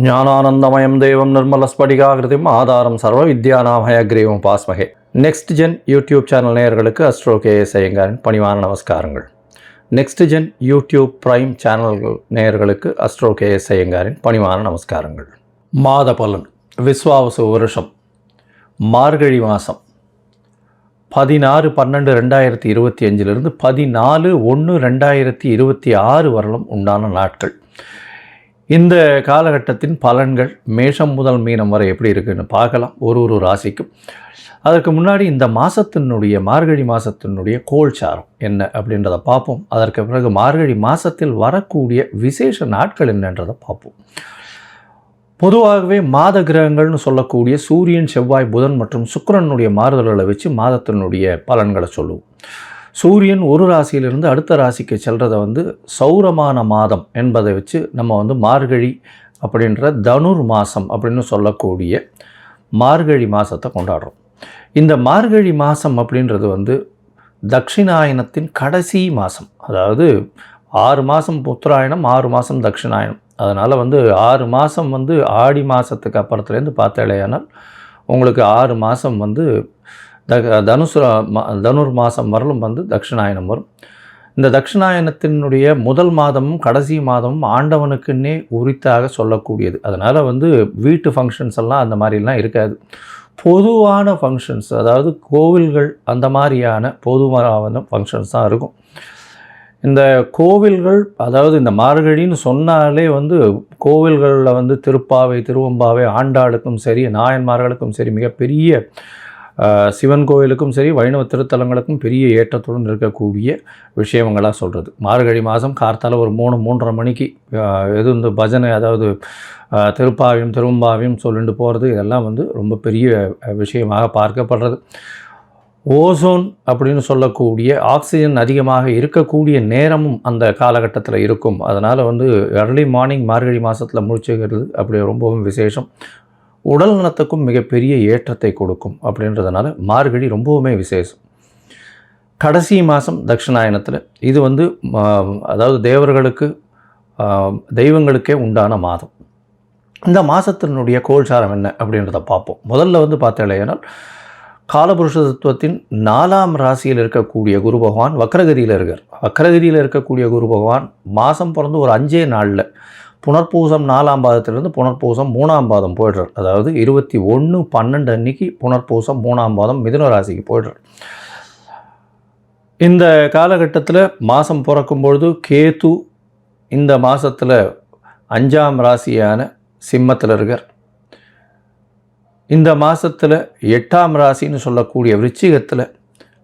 ஞானானந்தமயம் தேவம் நிர்மலஸ்படிகாகிருதிம் ஆதாரம் சர்வ வித்யாநாமயக்ரீவம் பாஸ்மகே. நெக்ஸ்ட் ஜென் யூடியூப் சேனல் நேயர்களுக்கு அஸ்ட்ரோ கேஎஸ் ஐயங்காரின் பணிவான நமஸ்காரங்கள். நெக்ஸ்ட் ஜென் யூடியூப் பிரைம் சேனல்கள் நேயர்களுக்கு அஸ்ட்ரோ கேஎஸ் ஐயங்காரின் பணிவான நமஸ்காரங்கள். மாத பலன் விஸ்வாவசு வருஷம் மார்கழி மாதம் 16/12/2025 14/1/2026 வரலும் உண்டான நாட்கள். இந்த காலகட்டத்தின் பலன்கள் மேஷம் முதல் மீனம் வரை எப்படி இருக்குன்னு பார்க்கலாம், ஒரு ராசிக்கும். அதற்கு முன்னாடி இந்த மாதத்தினுடைய மார்கழி மாதத்தினுடைய கோல்சாரம் என்ன அப்படின்றத பார்ப்போம். அதற்கு பிறகு மார்கழி மாதத்தில் வரக்கூடிய விசேஷ நாட்கள் என்னன்றதை பார்ப்போம். பொதுவாகவே மாத கிரகங்கள்னு சொல்லக்கூடிய சூரியன், செவ்வாய், புதன் மற்றும் சுக்கிரனுடைய மாறுதல்களை வச்சு மாதத்தினுடைய பலன்களை சொல்லுவோம். சூரியன் ஒரு ராசியிலிருந்து அடுத்த ராசிக்கு செல்றதை சௌரமான மாதம் என்பதை வச்சு நம்ம மார்கழி அப்படின்ற தனுர் மாதம் அப்படின்னு சொல்லக்கூடிய மார்கழி மாதத்தை கொண்டாடுறோம். இந்த மார்கழி மாதம் அப்படின்றது தட்சிணாயனத்தின் கடைசி மாதம். அதாவது 6 மாதம் உத்தராயணம், 6 மாதம் தட்சிணாயனம். அதனால் 6 மாதம் ஆடி மாதத்துக்கு அப்புறத்துலேருந்து பார்த்தாலேயானால் உங்களுக்கு 6 மாதம் தனுர் மாதம் வரலும் தட்சிணாயனம் வரும். இந்த தட்சிணாயனத்தினுடைய முதல் மாதமும் கடைசி மாதமும் ஆண்டவனுக்குன்னே உரித்தாக சொல்லக்கூடியது. அதனால் வீட்டு ஃபங்க்ஷன்ஸ் எல்லாம் அந்த மாதிரிலாம் இருக்காது. பொதுவான ஃபங்க்ஷன்ஸ், அதாவது கோவில்கள் அந்த மாதிரியான பொதுவான ஃபங்க்ஷன்ஸ் தான் இருக்கும். இந்த கோவில்கள், அதாவது இந்த மார்கழின்னு சொன்னாலே கோவில்களில் திருப்பாவை, திருவம்பாவை, ஆண்டாளுக்கும் சரி, நாயன்மார்களுக்கும் சரி, மிகப்பெரிய சிவன் கோவிலுக்கும் சரி, வைணவ திருத்தலங்களுக்கும் பெரிய ஏற்றத்துடன் இருக்கக்கூடிய விஷயங்களாக சொல்கிறது. மார்கழி மாதம் கார்த்தால ஒரு 3-3:30 மணிக்கு இந்த பஜனை, அதாவது திருப்பாவையும் திருவம்பாவையும் சொல்லிட்டு போகிறது, இதெல்லாம் ரொம்ப பெரிய விஷயமாக பார்க்கப்படுறது. ஓசோன் அப்படின்னு சொல்லக்கூடிய ஆக்சிஜன் அதிகமாக இருக்கக்கூடிய நேரமும் அந்த காலகட்டத்தில் இருக்கும். அதனால் எர்லி மார்னிங் மார்கழி மாதத்தில் முடிச்சுக்கிறது அப்படி ரொம்பவும் விசேஷம். உடல் நலத்துக்கும் மிகப்பெரிய ஏற்றத்தை கொடுக்கும். அப்படின்றதுனால மார்கழி ரொம்பவுமே விசேஷம். கடைசி மாதம் தட்சிணாயனத்தில் இது அதாவது தேவர்களுக்கு, தெய்வங்களுக்கே உண்டான மாதம். இந்த மாதத்தினுடைய கோல்சாரம் என்ன அப்படின்றத பார்ப்போம். முதல்ல பார்த்தாலேனால் காலபுருஷ தத்துவத்தின் 4ஆம் ராசியில் இருக்கக்கூடிய குரு பகவான் வக்ரகதியில் இருக்கார். வக்ரகதியில் இருக்கக்கூடிய குரு பகவான் மாதம் பிறந்து ஒரு 5 நாளில் புனர்பூசம் 4ஆம் பாதத்திலிருந்து புனர்பூசம் 3ஆம் பாதம் போய்டுறார். அதாவது 21/12 அன்னைக்கு புனர்பூசம் 3ஆம் பாதம் மிதுன ராசிக்கு போய்டுறார். இந்த காலகட்டத்தில் மாதம் பிறக்கும்பொழுது கேது இந்த மாதத்தில் 5ஆம் ராசியான சிம்மத்தில் இருக்கார். இந்த மாதத்தில் 8ஆம் ராசின்னு சொல்லக்கூடிய விருச்சிகத்தில்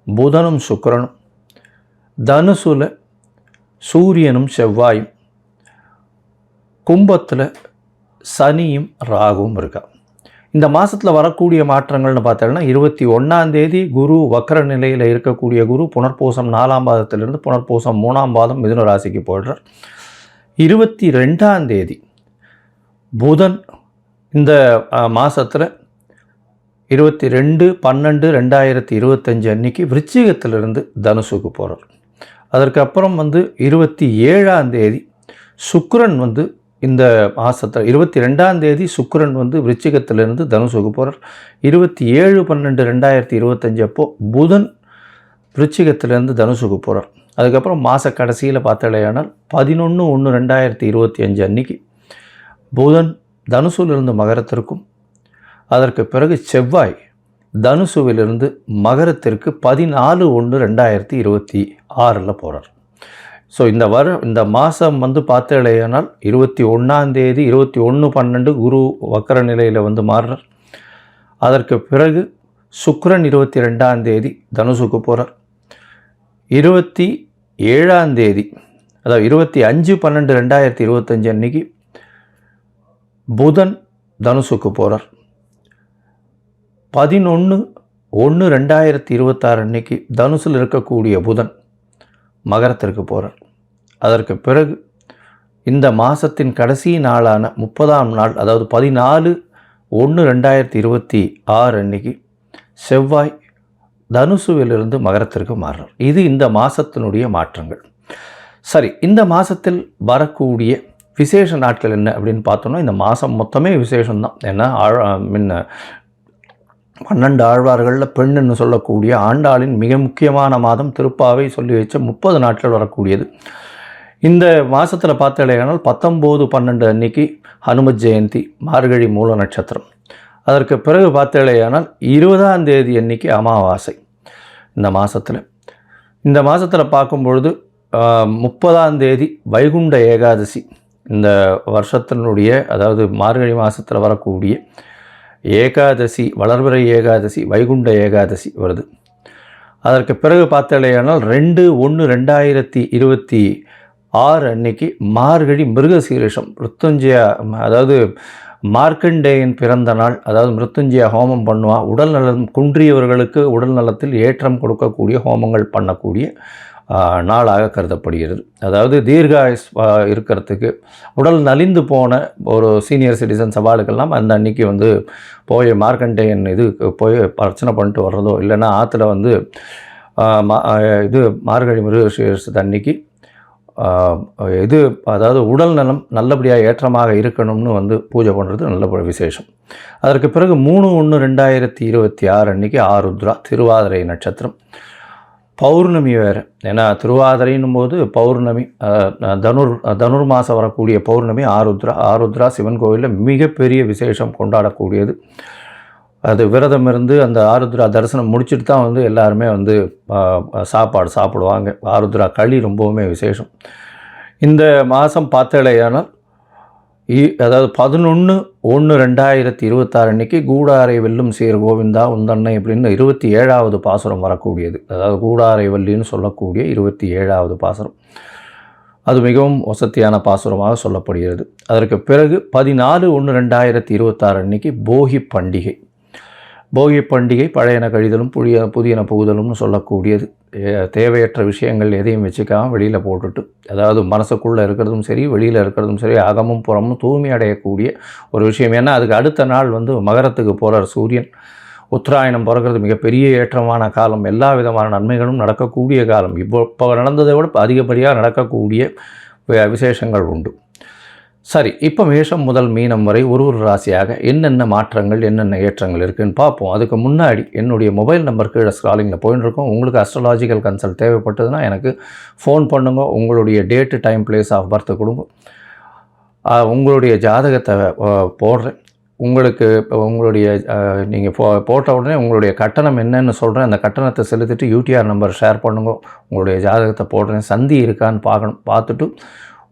புதனும் சுக்கிரனும், தனுசுல சூரியனும் செவ்வாயும், கும்பத்தில் சனியும் ராகுவும் இருக்கா. இந்த மாதத்தில் வரக்கூடிய மாற்றங்கள்னு பார்த்தோம்னா 21ஆம் தேதி குரு வக்ர நிலையில் இருக்கக்கூடிய குரு புனர்பூசம் 4ஆம் பாதத்திலிருந்து புனர்பூசம் 3ஆம் பாதம் மிதுன ராசிக்கு போய்டுறார். 22ஆம் தேதி புதன் இந்த மாதத்தில் 22/12/2025 அன்னைக்கு விருச்சிகத்திலிருந்து தனுசுக்கு போகிறார். அதற்கப்புறம் 27ஆம் தேதி சுக்கிரன் இந்த மாதத்தில் 22ஆம் தேதி சுக்கிரன் விருச்சிகத்திலிருந்து தனுசுக்கு போகிறார். 27/12/2025 அப்போ புதன் விருச்சிகத்திலிருந்து தனுசுக்கு போகிறார். அதுக்கப்புறம் மாத கடைசியில் பார்த்தாலேயானால் 11/1/2025 அன்னைக்கு புதன் தனுசுவிலிருந்து மகரத்திற்கும், அதற்கு பிறகு செவ்வாய் தனுசுவிலிருந்து மகரத்திற்கு 14/1/2026 போகிறார். ஸோ இந்த மாதம் பார்த்தாலேயானால் 21ஆம் தேதி 21/12 குரு வக்கர நிலையில் மாறுறார். அதற்கு பிறகு சுக்கிரன் 22ஆம் தேதி தனுசுக்கு போகிறார். 27ஆம் தேதி, அதாவது 25/12/2025 அன்னைக்கு புதன் தனுசுக்கு போகிறார். 11/1/2026 அன்னைக்கு தனுசில் இருக்கக்கூடிய புதன் மகரத்திற்கு போகிறார். அதற்கு பிறகு இந்த மாதத்தின் கடைசி நாளான 30ஆம் நாள், அதாவது 14/1/2026 அன்னைக்கு செவ்வாய் தனுசுவிலிருந்து மகரத்திற்கு மாறுறார். இது இந்த மாதத்தினுடைய மாற்றங்கள். சரி, இந்த மாதத்தில் வரக்கூடிய விசேஷ நாட்கள் என்ன அப்படின்னு பார்த்தோம்னா இந்த மாதம் மொத்தமே விசேஷம்தான். ஏன்னா 12 ஆழ்வார்களில் பெண்ணுன்னு சொல்லக்கூடிய ஆண்டாளின் மிக முக்கியமான மாதம் திருப்பாவை சொல்லி வச்ச 30 நாட்கள் வரக்கூடியது. இந்த மாதத்தில் பார்த்தாலேயானால் 19/12 அன்னைக்கு ஹனுமத் ஜெயந்தி, மார்கழி மூல நட்சத்திரம். அதற்கு பிறகு பார்த்தாலேயானால் 20ஆம் தேதி அன்னைக்கு அமாவாசை. இந்த மாதத்தில் பார்க்கும்பொழுது 30ஆம் தேதி வைகுண்ட ஏகாதசி. இந்த வருஷத்தினுடைய அதாவது மார்கழி மாதத்தில் வரக்கூடிய ஏகாதசி, வளர்பிறை ஏகாதசி, வைகுண்ட ஏகாதசி வருது. அதற்கு பிறகு பார்த்தாலேயானால் 2/1/2026 அன்னைக்கு மார்கழி மிருகசீரிஷம், மிருத்யுஞ்சயா, அதாவது மார்க்கண்டேயன் பிறந்த நாள். அதாவது மிருத்யுஞ்சயா ஹோமம் பண்ணுவான். உடல் நலம் குன்றியவர்களுக்கு உடல் நலத்தில் ஏற்றம் கொடுக்கக்கூடிய ஹோமங்கள் பண்ணக்கூடிய நாளாக கருதப்படுகிறது. அதாவது தீர்காயுஸ் இருக்கிறதுக்கு, உடல் நலிந்து போன ஒரு சீனியர் சிட்டிசன்ஸ் அவளுக்கெல்லாம் அந்த அன்னைக்கு வந்து போய் மார்க்கண்டேயன் போய் அர்ச்சனை பண்ணிட்டு வர்றதோ, இல்லைன்னா ஆற்றுல வந்து மார்கழி மிருகசீரிஷத்து அன்னைக்கு அதாவது உடல் நலம் நல்லபடியாக ஏற்றமாக இருக்கணும்னு வந்து பூஜை பண்ணுறது நல்ல விசேஷம். அதற்கு பிறகு 3/1/2026 அன்னைக்கு ஆருத்ரா, திருவாதிரை நட்சத்திரம், பௌர்ணமி வேறு. ஏன்னா திருவாதிரைன்னும் போது பௌர்ணமி, தனுர்மாசம் வரக்கூடிய பௌர்ணமி ஆருத்ரா சிவன் கோவிலில் மிகப்பெரிய விசேஷம் கொண்டாடக்கூடியது. அது விரதம் இருந்து அந்த ஆருத்ரா தரிசனம் முடிச்சுட்டு தான் வந்து எல்லாருமே வந்து சாப்பாடு சாப்பிடுவாங்க. ஆருத்ரா களி ரொம்பவுமே விசேஷம். இந்த மாதம் பார்த்தாலேயானால் அதாவது 11/1/2026 அன்னைக்கு கூடாரை வெல்லும் சீர் கோவிந்தா உந்தன்னை அப்படின்னு 27வது பாசுரம் வரக்கூடியது. அதாவது கூடாரை வல்லின்னு சொல்லக்கூடிய 27வது பாசுரம். அது மிகவும் வசதியான பாசுரமாக சொல்லப்படுகிறது. அதற்கு பிறகு 14/1/2026 அன்னைக்கு போகி பண்டிகை. போகி பண்டிகை பழையன கழிதலும் புதியன புகுதலும்னு சொல்லக்கூடியது. தேவையற்ற விஷயங்கள் எதையும் வச்சுக்காமல் வெளியில் போட்டுட்டு, அதாவது மனசுக்குள்ளே இருக்கிறதும் சரி வெளியில் இருக்கிறதும் சரி அகமும் புறமும் தூய்மை அடையக்கூடிய ஒரு விஷயம். ஏன்னா அதுக்கு அடுத்த நாள் வந்து மகரத்துக்கு போகிறார் சூரியன். உத்தராயணம் பிறக்கிறது மிகப்பெரிய ஏற்றமான காலம். எல்லா விதமான நன்மைகளும் நடக்கக்கூடிய காலம். இப்போ நடந்ததை விட அதிகப்படியாக நடக்கக்கூடிய விசேஷங்கள் உண்டு. சரி, இப்போ மேஷம் முதல் மீனம் வரை ஒரு ராசியாக என்னென்ன மாற்றங்கள் என்னென்ன ஏற்றங்கள் இருக்குதுன்னு பார்ப்போம். அதுக்கு முன்னாடி என்னுடைய மொபைல் நம்பர் கீழே ஸ்க்ராலிங்கில் போயின்னு இருக்கோம். உங்களுக்கு அஸ்ட்ராலாஜிக்கல் கன்சல்ட் தேவைப்பட்டதுன்னா எனக்கு ஃபோன் பண்ணுங்க. உங்களுடைய date, time, place of birth கொடுங்க. உங்களுடைய ஜாதகத்தை போடுறேன். உங்களுக்கு உங்களுடைய நீங்கள் போட்ட உடனே உங்களுடைய கட்டணம் என்னன்னு சொல்கிறேன். அந்த கட்டணத்தை செலுத்திட்டு யூடிஆர் நம்பர் ஷேர் பண்ணுங்க. உங்களுடைய ஜாதகத்தை போடுறேன். சந்தி இருக்கான்னு பார்க்கணும். பார்த்துட்டு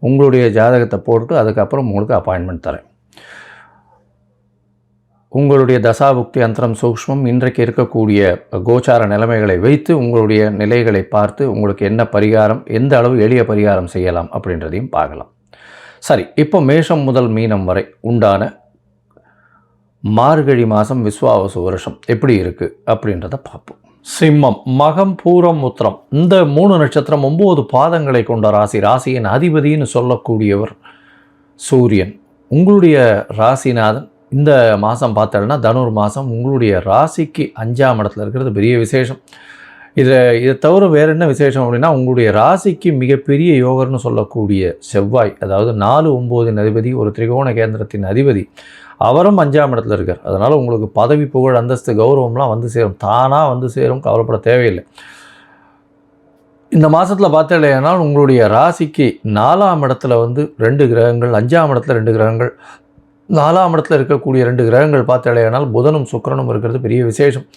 உங்களுடைய ஜாதகத்தை போட்டுட்டு அதுக்கப்புறம் உங்களுக்கு அப்பாயின்மெண்ட் தரேன். உங்களுடைய தசாபுக்தி அந்தரம் சூக்ஷ்மம் இன்றைக்கு இருக்கக்கூடிய கோச்சார நிலைமைகளை வைத்து உங்களுடைய நிலைகளை பார்த்து உங்களுக்கு என்ன பரிகாரம், எந்த அளவு எளிய பரிகாரம் செய்யலாம் அப்படின்றதையும் பார்க்கலாம். சரி, இப்போ மேஷம் முதல் மீனம் வரை உண்டான மார்கழி மாதம் விஸ்வாவசு வருஷம் எப்படி இருக்குது அப்படின்றத பார்ப்போம். சிம்மம், மகம், பூரம், உத்திரம் இந்த 3 நட்சத்திரம் 9 பாதங்களை கொண்ட ராசி. ராசியின் அதிபதினு சொல்லக்கூடியவர் சூரியன். உங்களுடைய ராசிநாதன் இந்த மாதம் பார்த்தோன்னா தனுர் மாதம் உங்களுடைய ராசிக்கு 5ஆம் இடத்துல இருக்கிறது பெரிய விசேஷம். இதை தவிர வேறு என்ன விசேஷம் அப்படின்னா, உங்களுடைய ராசிக்கு மிகப்பெரிய யோகர்னு சொல்லக்கூடிய செவ்வாய், அதாவது 4/9 அதிபதி, ஒரு திரிகோண கேந்திரத்தின் அதிபதி, அவரும் 5ஆம் இடத்துல இருக்கார். அதனால் உங்களுக்கு பதவி, புகழ், அந்தஸ்து, கௌரவம்லாம் வந்து சேரும். தானாக வந்து சேரும். கவலைப்பட தேவையில்லை. இந்த மாதத்தில் பார்த்தாலேனால் உங்களுடைய ராசிக்கு 4ஆம் இடத்துல வந்து 2 கிரகங்கள், 5ஆம் இடத்துல 2 கிரகங்கள், 4ஆம் இடத்துல இருக்கக்கூடிய 2 கிரகங்கள் பார்த்தாலேனால் புதனும் சுக்கிரனும் இருக்கிறது பெரிய விசேஷம்.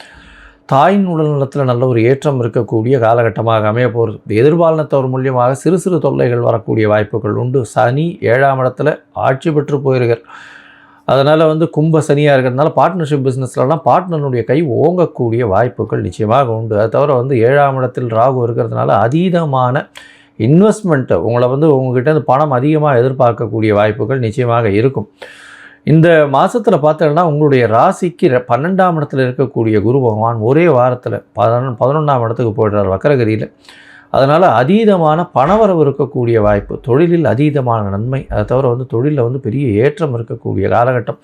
தாயின் உடல் நலத்தில் நல்ல ஒரு ஏற்றம் இருக்கக்கூடிய காலகட்டமாக அமைய போகிறது. எதிர்பாலனத்தவர் மூலியமாக சிறு சிறு தொல்லைகள் வரக்கூடிய வாய்ப்புகள் உண்டு. சனி 7ஆம் இடத்துல ஆட்சி பெற்று போயிருக்கார். அதனால் வந்து கும்ப சனியாக இருக்கிறதுனால பார்ட்னர்ஷிப் பிஸ்னஸ்லாம் பார்ட்னருடைய கை ஓங்கக்கூடிய வாய்ப்புகள் நிச்சயமாக உண்டு. அது தவிர வந்து 7ஆம் இடத்தில் ராகு இருக்கிறதுனால அதீதமான இன்வெஸ்ட்மெண்ட்டு உங்களை வந்து உங்கள்கிட்ட பணம் அதிகமாக எதிர்பார்க்கக்கூடிய வாய்ப்புகள் நிச்சயமாக இருக்கும். இந்த மாதத்தில் பார்த்தோன்னா உங்களுடைய ராசிக்கு 12ஆம் இடத்துல இருக்கக்கூடிய குரு பகவான் ஒரே வாரத்தில் 11ஆம் இடத்துக்கு போய்டுறார் வக்கரகதியில். அதனால் அதீதமான பணவரவு இருக்கக்கூடிய வாய்ப்பு, தொழிலில் அதீதமான நன்மை. அதை தவிர வந்து தொழிலில் வந்து பெரிய ஏற்றம் இருக்கக்கூடிய காலகட்டம்.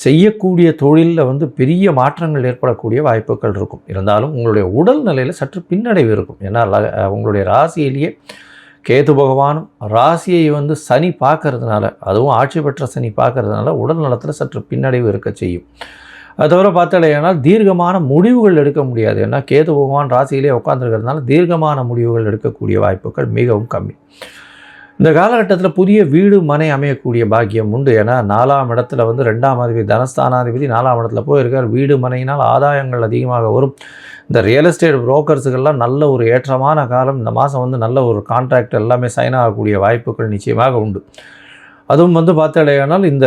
செய்யக்கூடிய தொழிலில் வந்து பெரிய மாற்றங்கள் ஏற்படக்கூடிய வாய்ப்புகள் இருக்கும். இருந்தாலும் உங்களுடைய உடல் நிலையில் சற்று பின்னடைவு இருக்கும். ஏன்னா உங்களுடைய ராசியிலேயே கேது பகவானும் ராசியை வந்து சனி பார்க்கறதுனால, அதுவும் ஆட்சி பெற்ற சனி பார்க்கறதுனால உடல் நலத்தில் சற்று பின்னடைவு இருக்க செய்யும். அது தவிர பார்த்தாலேயானால் தீர்க்கமான முடிவுகள் எடுக்க முடியாது. ஏன்னா கேது பகவான் ராசியிலே உட்காந்துருக்கிறதுனால தீர்க்கமான முடிவுகள் எடுக்கக்கூடிய வாய்ப்புகள் மிகவும் கம்மி. இந்த காலகட்டத்தில் புதிய வீடு மனை அமையக்கூடிய பாக்கியம் உண்டு. ஏன்னா 4ஆம் இடத்துல வந்து 2ஆம் அதிபதி தனஸ்தானாதிபதி 4ஆம் இடத்துல போயிருக்கார். வீடு மனையினால் ஆதாயங்கள் அதிகமாக வரும். இந்த ரியல் எஸ்டேட் புரோக்கர்ஸுக்கெல்லாம் நல்ல ஒரு ஏற்றமான காலம். இந்த மாதம் வந்து நல்ல ஒரு கான்ட்ராக்ட் எல்லாமே சைன் ஆகக்கூடிய வாய்ப்புகள் நிச்சயமாக உண்டு. அதுவும் வந்து பார்த்தாலேயானால் இந்த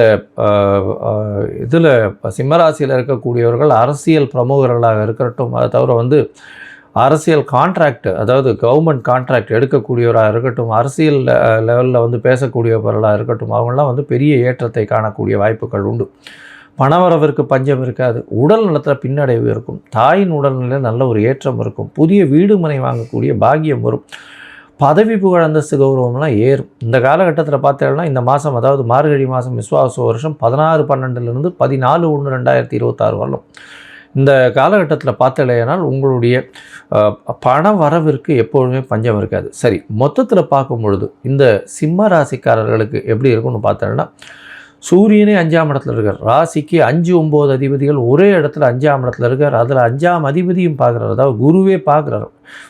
இதில் சிம்மராசியில் இருக்கக்கூடியவர்கள் அரசியல் பிரமுகர்களாக இருக்கட்டும், அதை தவிர வந்து அரசியல் கான்ட்ராக்ட், அதாவது கவர்மெண்ட் கான்ட்ராக்ட் எடுக்கக்கூடியவராக இருக்கட்டும், அரசியல் லெவலில் வந்து பேசக்கூடியவர்களாக இருக்கட்டும், அவங்களாம் வந்து பெரிய ஏற்றத்தை காணக்கூடிய வாய்ப்புகள் உண்டு. பணவரவிற்கு பஞ்சம் இருக்காது. உடல் நலத்தில் பின்னடைவு இருக்கும். தாயின் உடல்நிலையில் நல்ல ஒரு ஏற்றம் இருக்கும். புதிய வீடு மனை வாங்கக்கூடிய பாக்கியம் வரும். பதவி புகழ் அந்தஸ்து கௌரவம்லாம் ஏறும். இந்த காலகட்டத்தில் பார்த்தீங்கன்னா இந்த மாதம், அதாவது மார்கழி மாதம் விஸ்வாச வருஷம் 16/12 14/1/2026 வரலாம். இந்த காலகட்டத்தில் பார்த்தலையானால் உங்களுடைய பண வரவிற்கு எப்பொழுதுமே பஞ்சம் இருக்காது. சரி, மொத்தத்தில் பார்க்கும் பொழுது இந்த சிம்ம ராசிக்காரர்களுக்கு எப்படி இருக்குன்னு பார்த்தோன்னா, சூரியனே 5ஆம் இடத்துல இருக்கார். ராசிக்கு 5, 9 அதிபதிகள் ஒரே இடத்துல 5ஆம் இடத்துல இருக்கார். அதில் 5ஆம் அதிபதியும் பார்க்குறாரு, அதாவது குருவே பார்க்குறாரு.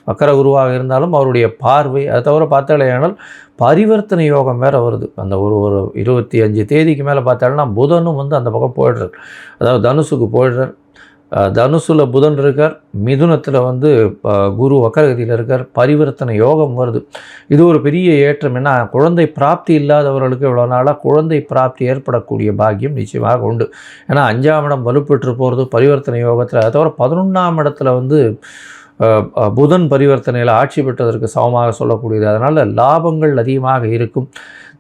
வக்கர குருவாக இருந்தாலும் அவருடைய பார்வை. அதை தவிர பார்த்தாலேயானால் பரிவர்த்தனை யோகம் வேறு வருது. அந்த ஒரு 25 தேதிக்கு மேலே பார்த்தாலும் புதனும் வந்து அந்த பக்கம் போயிடுறார், அதாவது தனுசுக்கு போயிடுறார். தனுசுல புதன் இருக்கார், மிதுனத்தில் வந்து குரு வக்கரகதியில் இருக்கார். பரிவர்த்தனை யோகம் வருது. இது ஒரு பெரிய ஏற்றம். ஏன்னா குழந்தை பிராப்தி இல்லாதவர்களுக்கு இவ்வளோ நாளாக குழந்தை பிராப்தி ஏற்படக்கூடிய பாக்கியம் நிச்சயமாக உண்டு. ஏன்னா 5ஆம் இடம் வலுப்பெற்று போகிறது பரிவர்த்தனை யோகத்தில். அதை தவிர 11ஆம் இடத்துல வந்து புதன் பரிவர்த்தனையில் ஆட்சி பெற்றதற்கு சமமாக சொல்லக்கூடியது. அதனால் லாபங்கள் அதிகமாக இருக்கும்.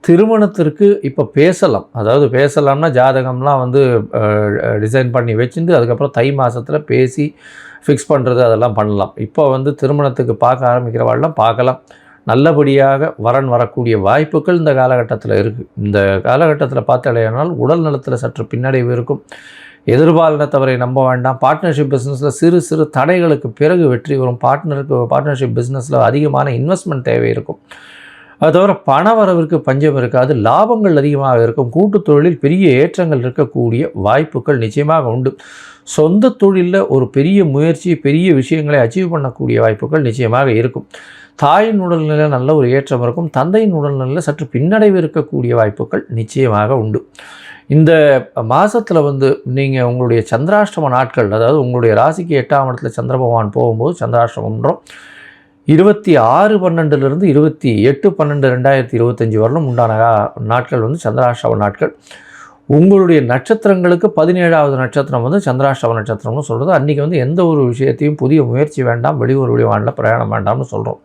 திருமணத்திற்கு இப்போ பேசலாம், அதாவது பேசலாம்னா ஜாதகம்லாம் வந்து டிசைன் பண்ணி வச்சுட்டு அதுக்கப்புறம் தை மாதத்தில் பேசி ஃபிக்ஸ் பண்ணுறது அதெல்லாம் பண்ணலாம். இப்போ வந்து திருமணத்துக்கு பார்க்க ஆரம்பிக்கிறவாள்லாம் பார்க்கலாம். நல்லபடியாக வரன் வரக்கூடிய வாய்ப்புகள் இந்த காலகட்டத்தில் இருக்குது. இந்த காலகட்டத்தில் பார்த்தாலேயானால் உடல் நலத்தில் சற்று பின்னடைவு இருக்கும். எதிர்பாலினத்தவரை நம்ப வேண்டாம். பார்ட்னர்ஷிப் பிஸ்னஸில் சிறு சிறு தடைகளுக்கு பிறகு வெற்றி வரும். பார்ட்னர்ஷிப் பிஸ்னஸில் அதிகமான இன்வெஸ்ட்மெண்ட் தேவை இருக்கும். அது தவிர பண வரவிற்கு பஞ்சம் இருக்காது. லாபங்கள் அதிகமாக இருக்கும். கூட்டுத் தொழிலில் பெரிய ஏற்றங்கள் இருக்கக்கூடிய வாய்ப்புகள் நிச்சயமாக உண்டு. சொந்த தொழிலில் ஒரு பெரிய முயற்சி, பெரிய விஷயங்களை அச்சீவ் பண்ணக்கூடிய வாய்ப்புகள் நிச்சயமாக இருக்கும். தாயின் உடல்நிலையில் நல்ல ஒரு ஏற்றம் இருக்கும். தந்தையின் உடல்நிலையில் சற்று பின்னடைவு இருக்கக்கூடிய வாய்ப்புகள் நிச்சயமாக உண்டு. இந்த மாதத்தில் வந்து நீங்கள் உங்களுடைய சந்திராஷ்டம நாட்கள், அதாவது உங்களுடைய ராசிக்கு 8ஆம் இடத்துல சந்திர பகவான் போகும்போது சந்திராஷ்டமன்றோம் 26/12 28/12/2025 வரலும் உண்டான நாட்கள் வந்து சந்திராஷ்டம நாட்கள். உங்களுடைய நட்சத்திரங்களுக்கு 17ஆவது நட்சத்திரம் வந்து சந்திராஷ்டம நட்சத்திரம்னு சொல்கிறது. அன்றைக்கி வந்து எந்த ஒரு விஷயத்தையும் புதிய முயற்சி வேண்டாம், வெளியூர் வெளிவானில் பிரயாணம் வேண்டாம்னு சொல்கிறோம்.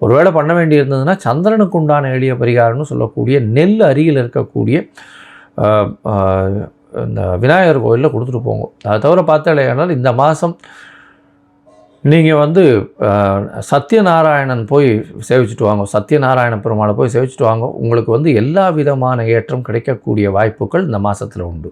ஒருவேளை பண்ண வேண்டி இருந்ததுன்னா சந்திரனுக்கு உண்டான எளிய பரிகாரம்னு சொல்லக்கூடிய நெல் அருகில் இருக்கக்கூடிய இந்த விநாயகர் கோயிலில் கொடுத்துட்டு போங்க. அதை தவிர பார்த்தாலேயானால் இந்த மாதம் நீங்கள் வந்து சத்யநாராயணன் போய் சேவிச்சுட்டு வாங்க. சத்யநாராயண பெருமாளை போய் சேவிச்சுட்டு வாங்க. உங்களுக்கு வந்து எல்லா விதமான ஏற்றம் கிடைக்கக்கூடிய வாய்ப்புகள் இந்த மாதத்தில் உண்டு.